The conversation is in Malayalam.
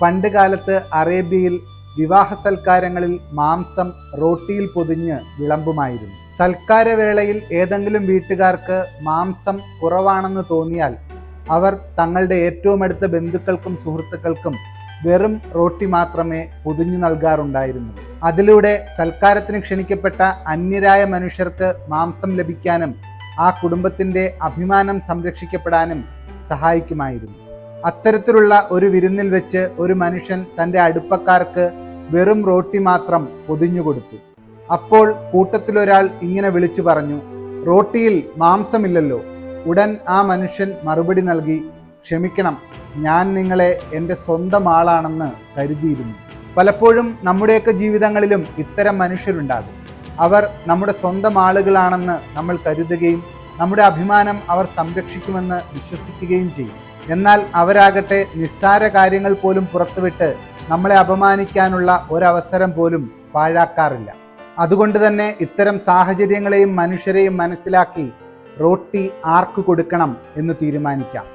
പണ്ടുകാലത്ത് അറേബ്യയിൽ വിവാഹ സൽക്കാരങ്ങളിൽ മാംസം റോട്ടിയിൽ പൊതിഞ്ഞ് വിളമ്പുമായിരുന്നു. സൽക്കാരവേളയിൽ ഏതെങ്കിലും വീട്ടുകാർക്ക് മാംസം കുറവാണെന്ന് തോന്നിയാൽ അവർ തങ്ങളുടെ ഏറ്റവും അടുത്ത ബന്ധുക്കൾക്കും സുഹൃത്തുക്കൾക്കും വെറും റോട്ടി മാത്രമേ പൊതിഞ്ഞു നൽകാറുണ്ടായിരുന്നു. അതിലൂടെ സൽക്കാരത്തിന് ക്ഷണിക്കപ്പെട്ട അന്യരായ മനുഷ്യർക്ക് മാംസം ലഭിക്കാനും ആ കുടുംബത്തിൻ്റെ അഭിമാനം സംരക്ഷിക്കപ്പെടാനും സഹായിക്കുമായിരുന്നു. അത്തരത്തിലുള്ള ഒരു വിരുന്നിൽ വെച്ച് ഒരു മനുഷ്യൻ തൻ്റെ അടുപ്പക്കാർക്ക് വെറും റോട്ടി മാത്രം പൊതിഞ്ഞു കൊടുത്തു. അപ്പോൾ കൂട്ടത്തിലൊരാൾ ഇങ്ങനെ വിളിച്ചു പറഞ്ഞു, റോട്ടിയിൽ മാംസമില്ലല്ലോ. ഉടൻ ആ മനുഷ്യൻ മറുപടി നൽകി, ക്ഷമിക്കണം, ഞാൻ നിങ്ങളെ എൻ്റെ സ്വന്തം ആളാണെന്ന് കരുതിയിരുന്നു. പലപ്പോഴും നമ്മുടെയൊക്കെ ജീവിതങ്ങളിലും ഇത്തരം മനുഷ്യരുണ്ടാകും. അവർ നമ്മുടെ സ്വന്തം ആളുകളാണെന്ന് നമ്മൾ കരുതുകയും നമ്മുടെ അഭിമാനം അവർ സംരക്ഷിക്കുമെന്ന് വിശ്വസിക്കുകയും ചെയ്യും. എന്നാൽ അവരാകട്ടെ നിസ്സാര കാര്യങ്ങൾ പോലും പുറത്തുവിട്ട് നമ്മളെ അപമാനിക്കാനുള്ള ഒരവസരം പോലും പാഴാക്കാറില്ല. അതുകൊണ്ട് തന്നെ ഇത്തരം സാഹചര്യങ്ങളെയും മനുഷ്യരെയും മനസ്സിലാക്കി റോട്ടി ആർക്ക് കൊടുക്കണം എന്ന് തീരുമാനിക്കാം.